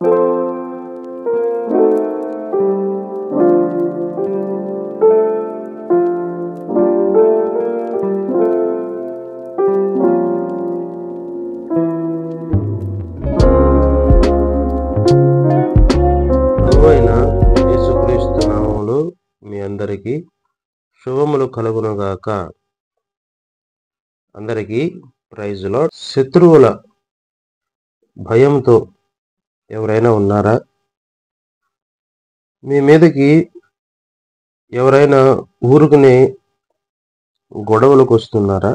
ప్రభువైన యేసుక్రీస్తు నామములో మీ అందరికీ శుభములు కలుగునుగాక. అందరికీ ప్రైజ్ లార్డ్. శత్రువుల భయంతో ఎవరైనా ఉన్నారా? మీ మీదకి ఎవరైనా ఊరుకునే గొడవలకు వస్తున్నారా?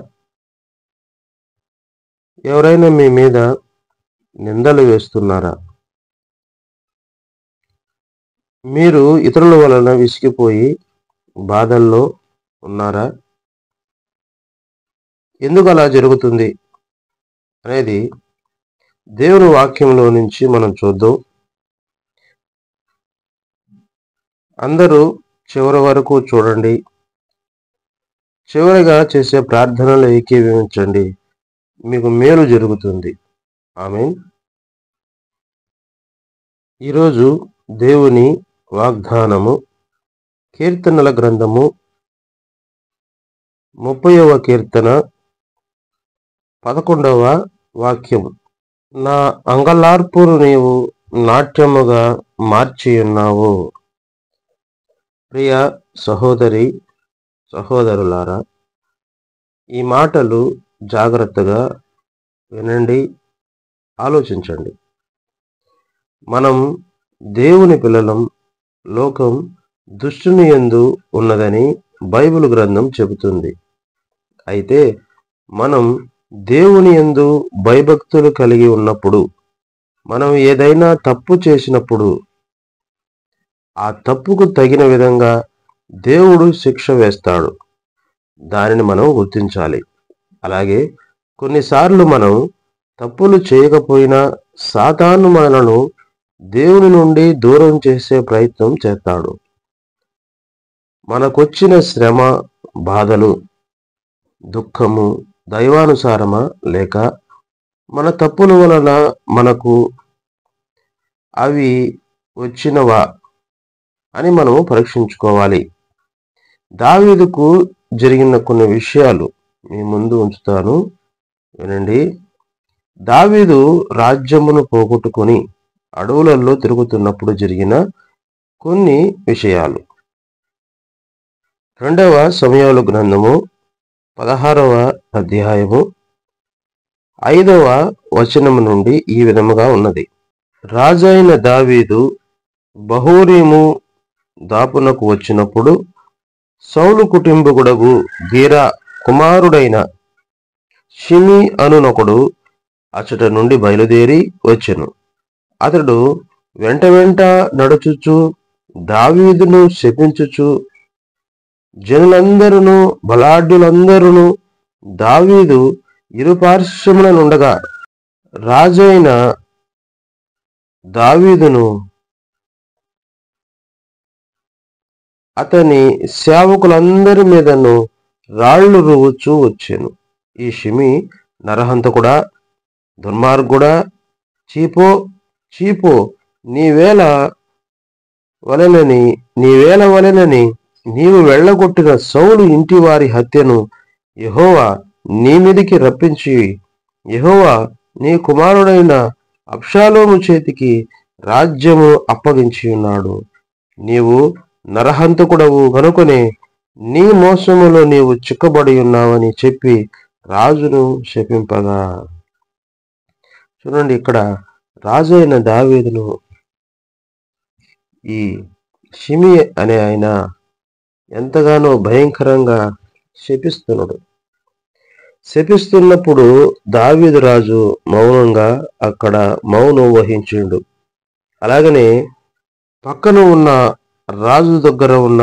ఎవరైనా మీ మీద నిందలు వేస్తున్నారా? మీరు ఇతరుల వలన విసిగిపోయి బాధల్లో ఉన్నారా? ఎందుకు అలా జరుగుతుంది అనేది దేవుని వాక్యంలో నుంచి మనం చూద్దాం. అందరూ చివరి వరకు చూడండి. చివరిగా చేసే ప్రార్థనలు ఏకీభవించండి. మీకు మేలు జరుగుతుంది. ఆమేన్. ఈరోజు దేవుని వాగ్దానము కీర్తనల గ్రంథము 30వ కీర్తన 11వ వాక్యము. నా అంగలార్పును నీవు నాట్యముగా మార్చియున్నావు. ప్రియ సహోదరి సహోదరులారా, ఈ మాటలు జాగ్రత్తగా వినండి, ఆలోచించండి. మనం దేవుని పిల్లలం. లోకం దుష్టుని యందు ఉన్నదని బైబిల్ గ్రంథం చెబుతుంది. అయితే మనం దేవుని యందు భయభక్తులు కలిగి ఉన్నప్పుడు, మనం ఏదైనా తప్పు చేసినప్పుడు ఆ తప్పుకు తగిన విధంగా దేవుడు శిక్ష వేస్తాడు. దానిని మనం గుర్తించాలి. అలాగే కొన్నిసార్లు మనం తప్పులు చేయకపోయినా సాతాను మనలను దేవుని నుండి దూరం చేసే ప్రయత్నం చేస్తాడు. మనకొచ్చిన శ్రమ, బాధలు, దుఃఖము దైవానుసారమా లేక మన తప్పుల వలన మనకు అవి వచ్చినవా అని మనం పరీక్షించుకోవాలి. దావీదుకు జరిగిన కొన్ని విషయాలు మీ ముందు ఉంచుతాను, వినండి. దావీదు రాజ్యమును పోగొట్టుకొని అడవులలో తిరుగుతున్నప్పుడు జరిగిన కొన్ని విషయాలు. 2వ సమూయేలు గ్రంథము 16వ అధ్యాయము 5వ వచనము నుండి ఈ విధముగా ఉన్నది. రాజైన దావీదు బహూరీము దాపునకు వచ్చినప్పుడు సౌలు కుటుంబకుడగు గీరా కుమారుడైన షిమీ అనునొకడు అచట నుండి బయలుదేరి వచ్చెను. అతడు వెంట నడుచుచు దావీదును శపించుచు, జనులందరూ బలాఢ్యులందరూ దావీదు ఇరుపార్శ్వముల నుండగా రాజైన దావీదును అతని సేవకులందరి మీదను రాళ్లు రువ్వుచూ వచ్చెను. ఈ షిమీ నరహంతకుడా, దుర్మార్గుడా, చీపో నీవేల వలెనని నీవు వెళ్ళగొట్టిన సౌలు ఇంటి వారి హత్యను యెహోవా నీ మీదికి రప్పించి, యెహోవా నీ కుమారుడైన అబ్షాలోము చేతికి రాజ్యము అప్పగించి ఉన్నాడు. నీవు నరహంతకుడవు గనుకనే నీ మోసములో నీవు చిక్కబడి ఉన్నావని చెప్పి రాజును శపింపగా. చూడండి, ఇక్కడ రాజు అయిన దావీదును ఈ షిమీ అనే ఆయన ఎంతగానో భయంకరంగా శపిస్తున్నాడు. శపిస్తున్నప్పుడు దావీదు రాజు మౌనంగా అక్కడ మౌనం వహించిండు. అలాగనే పక్కన ఉన్న రాజు దగ్గర ఉన్న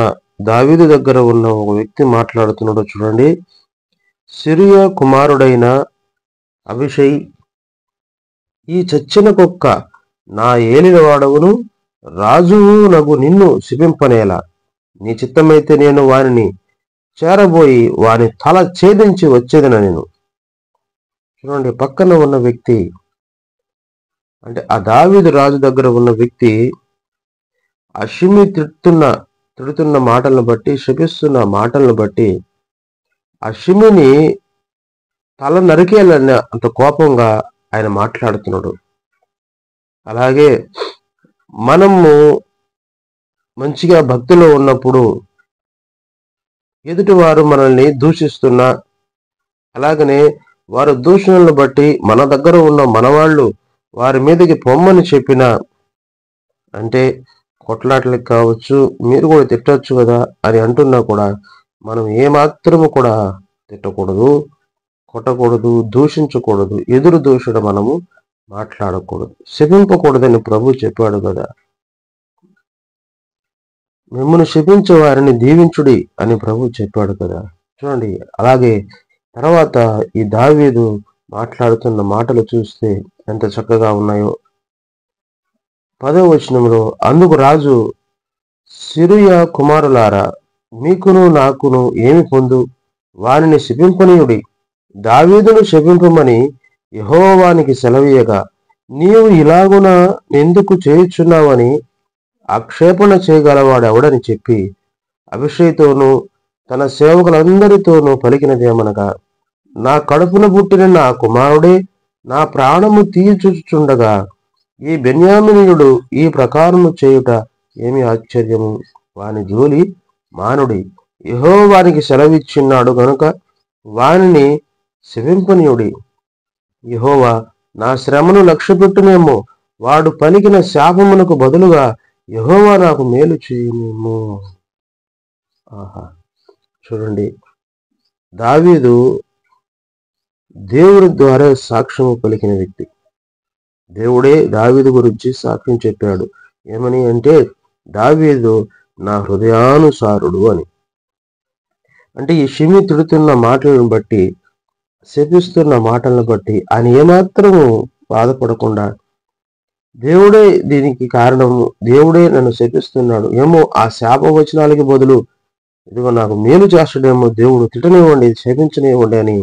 దావీదు దగ్గర ఉన్న ఒక వ్యక్తి మాట్లాడుతున్నాడు. చూడండి, సిరియా కుమారుడైన అభిషై, ఈ చచ్చిన కుక్క నా ఏలిన వాడవును రాజువు నగు నిన్ను శపింపనేలా, నీ చిత్తమైతే నేను వారిని చేరబోయి వాని తల ఛేదించి వచ్చేదన నేను. చూడండి, పక్కన ఉన్న వ్యక్తి అంటే ఆ దావీదు రాజు దగ్గర ఉన్న వ్యక్తి ఆ షిమి తిడుతున్న మాటలను బట్టి, శపిస్తున్న మాటలను బట్టి ఆ షిమిని తల నరికేయాలన్న అంత కోపంగా ఆయన మాట్లాడుతున్నాడు. అలాగే మనము మంచిగా భక్తిలో ఉన్నప్పుడు ఎదుటి వారు మనల్ని దూషిస్తున్నా, అలాగనే వారు దూషణలను బట్టి మన దగ్గర ఉన్న మనవాళ్ళు వారి మీదకి పొమ్మని చెప్పిన, అంటే కొట్లాటలకు కావచ్చు, మీరు కూడా తిట్టొచ్చు కదా అని అంటున్నా కూడా మనం ఏమాత్రము కూడా తిట్టకూడదు, కొట్టకూడదు, దూషించకూడదు, ఎదురు దూషణ మనము మాట్లాడకూడదు, శపింపకూడదని ప్రభు చెప్పాడు కదా. మిమ్మల్ని శపించే వారిని దీవించుడి అని ప్రభు చెప్పాడు కదా. చూడండి, అలాగే తర్వాత ఈ దావీదు మాట్లాడుతున్న మాటలు చూస్తే ఎంత చక్కగా ఉన్నాయో. 10వ వచనంలో, అందుకు రాజు, సిరుయ కుమారులారా, మీకును నాకును ఏమి పొందు, వారిని శపింపనీయుడి, దావీదును శపింపమని యెహోవానికి సెలవీయగా నీవు ఇలాగున ఎందుకు చేయుచున్నావని ఆక్షేపణ చేయగలవాడెవడని చెప్పి అభిషేక్తోనూ తన సేవకులందరితోనూ పలికినదేమనగా, నా కడుపున పుట్టిన నా కుమారుడే నా ప్రాణము తీర్చుచుండగా ఈ బెన్యామీనీయుడు ఈ ప్రకారము చేయుట ఏమి ఆశ్చర్యము, వాని జోలి మానుడి, యెహోవానికి సెలవిచ్చిన్నాడు గనుక వానిని శపింపనీయుడి. యెహోవా నా శ్రమను లక్ష్యపెట్టునేమో, వాడు పలికిన శాపమునకు బదులుగా యెహోవా నాకు మేలు చేయునేమో. ఆహా, చూడండి, దావీదు దేవుని ద్వారా సాక్ష్యము పలికిన వ్యక్తి. దేవుడే దావీదు గురించి సాక్ష్యం చెప్పాడు. ఏమని అంటే, దావీదు నా హృదయానుసారుడు అని. అంటే ఈ షిమి తిడుతున్న మాటలను బట్టి, శపిస్తున్న మాటలను బట్టి ఆయన ఏమాత్రము బాధపడకుండా, దేవుడే దీనికి కారణము, దేవుడే నన్ను శపిస్తున్నాడు, ఏమో ఆ శాపవచనాలకి బదులు ఇదిగో నాకు మేలు చేస్తాడేమో, దేవుడు తిట్టనివ్వండి, శపించనివ్వండి అని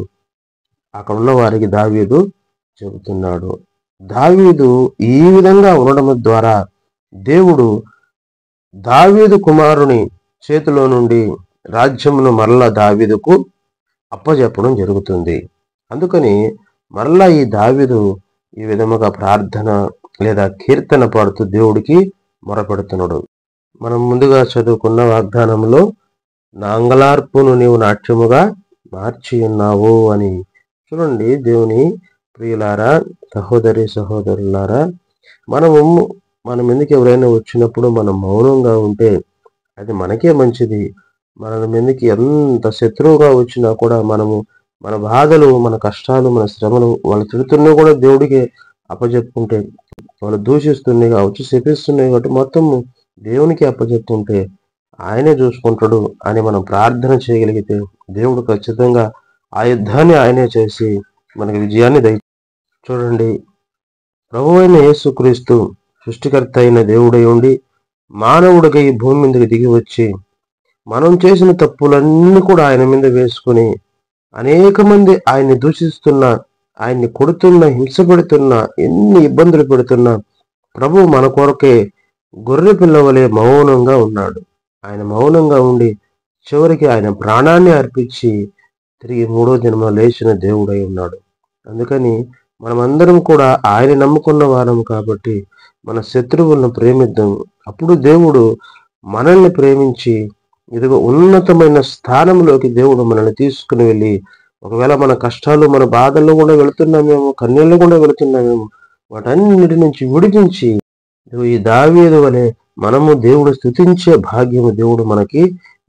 అక్కడ ఉన్న వారికి దావీదు చెబుతున్నాడు. దావీదు ఈ విధంగా ఉండడం ద్వారా దేవుడు దావీదు కుమారుని చేతిలో నుండి రాజ్యమును మరలా దావీదుకు అప్పజెప్పడం జరుగుతుంది. అందుకని మరలా ఈ దావీదు ఈ విధముగా ప్రార్థన లేదా కీర్తన పాడుతూ దేవుడికి మొరపెడుతున్నాడు. మనం ముందుగా చదువుకున్న వాగ్దానంలో, నా అంగలార్పును నీవు నాట్యముగా మార్చి ఉన్నావు అని. చూడండి, దేవుని ప్రియులారా, సహోదరి సహోదరులారా, మనం ఎందుకు ఎవరైనా వచ్చినప్పుడు మనం మౌనంగా ఉంటే అది మనకే మంచిది. మన మీదకి ఎంత శత్రువుగా వచ్చినా కూడా మనము మన బాధలు, మన కష్టాలు, మన శ్రమలు, వాళ్ళు తిడుతున్నా కూడా దేవుడికి అప్పచెప్పుకుంటే, వాళ్ళు దూషిస్తున్నాయి కావచ్చు, శపిస్తున్నాయి కాబట్టి మొత్తం దేవునికి అప్పచెప్పుకుంటే ఆయనే చూసుకుంటాడు అని మనం ప్రార్థన చేయగలిగితే దేవుడు ఖచ్చితంగా ఆ యుద్ధాన్ని ఆయనే చేసి మనకి విజయాన్ని చూడండి, ప్రభువైన యేసుక్రీస్తు సృష్టికర్త అయిన దేవుడై ఉండి మానవుడిగా ఈ భూమి మీదకి దిగి వచ్చి మనం చేసిన తప్పులన్నీ కూడా ఆయన మీద వేసుకుని అనేక మంది ఆయన్ని దూషిస్తున్నా, ఆయన్ని కొడుతున్నా, హింస పెడుతున్నా, ఎన్ని ఇబ్బందులు పెడుతున్నా ప్రభు మన కొరకే గొర్రె పిల్లవలే మౌనంగా ఉన్నాడు. ఆయన మౌనంగా ఉండి చివరికి ఆయన ప్రాణాన్ని అర్పించి తిరిగి 3వ దినమున లేచిన దేవుడై ఉన్నాడు. అందుకని మనమందరం కూడా ఆయన నమ్ముకున్న వారము కాబట్టి మన శత్రువులను ప్రేమిద్దాం. అప్పుడు దేవుడు మనల్ని ప్రేమించి ఇదిగో ఉన్నతమైన స్థానంలోకి దేవుడు మనల్ని తీసుకుని వెళ్ళి, ఒకవేళ మన కష్టాలు, మన బాధల్లో కూడా వెళుతున్నామేమో, కన్నీళ్ళు కూడా వెళుతున్నామేమో, వాటన్నిటి నుంచి విడిపించి ఈ దావీదు వలె మనము దేవుడు స్తుతించే భాగ్యము దేవుడు మనకి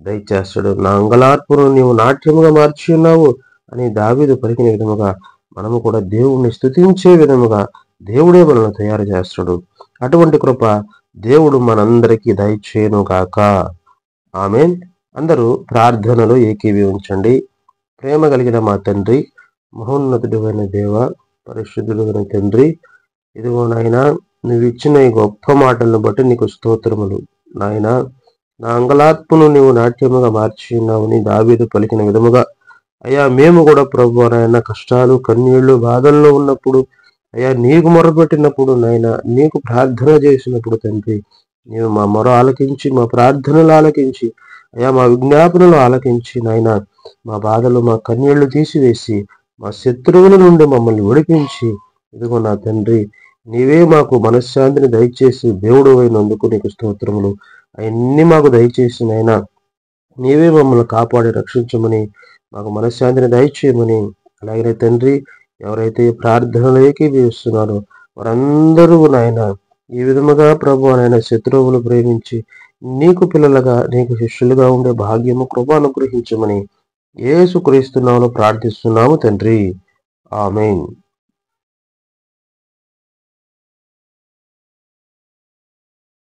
దయచేస్తాడు. నా అంగలార్పును నీవు నాట్యముగా మార్చి ఉన్నావు అని దావీదు పలికిన విధముగా మనము కూడా దేవుణ్ణి స్తుతించే విధముగా దేవుడే మనల్ని తయారు చేస్తాడు. అటువంటి కృప దేవుడు మనందరికీ దయచేయును గాక. ఆమేన్. అందరూ ప్రార్థనలో ఏకీభవించండి. ప్రేమ కలిగిన మా తండ్రి, మహోన్నతుడైన దేవ, పరిశుద్ధుడైన తండ్రి, ఇదిగో నాయనా, నువ్వు ఇచ్చిన ఈ గొప్ప మాటలను బట్టి నీకు స్తోత్రములు. నాయనా, నా అంగలాత్మను నీవు నాట్యముగా మార్చి ఉన్నావని దావీదు పలికిన విధముగా అయ్యా, మేము కూడా ప్రభువా నాయన కష్టాలు, కన్నీళ్లు, బాధల్లో ఉన్నప్పుడు అయ్యా నీకు మొరపెట్టినప్పుడు నాయన, నీకు ప్రార్థన చేసినప్పుడు తండ్రి, నీవు మా మొర ఆలకించి, మా ప్రార్థనలు ఆలకించి, అయ్యా మా విజ్ఞాపనలు ఆలకించి నాయన, మా బాధలు, మా కన్నీళ్లు తీసివేసి, మా శత్రువుల నుండి మమ్మల్ని విడిపించి, ఇదిగో నా తండ్రి, నీవే మాకు మనశ్శాంతిని దయచేసి దేవుడు అయినందుకు నీకు స్తోత్రములు. అవన్నీ మాకు దయచేసి నాయన, నీవే మమ్మల్ని కాపాడి రక్షించమని, మాకు మనశ్శాంతిని దయచేయమని. అలాగే తండ్రి, ఎవరైతే ప్రార్థనలోకి వేస్తున్నారో వారందరూ నాయన ఈ విధముగా ప్రభు నాయన శత్రువులు ప్రేమించి నీకు పిల్లలుగా, నీకు శిష్యులుగా ఉండే భాగ్యము, కృప అనుగ్రహించమని యేసుక్రీస్తు నామములో ప్రార్థిస్తున్నాము తండ్రి. ఆమేన్.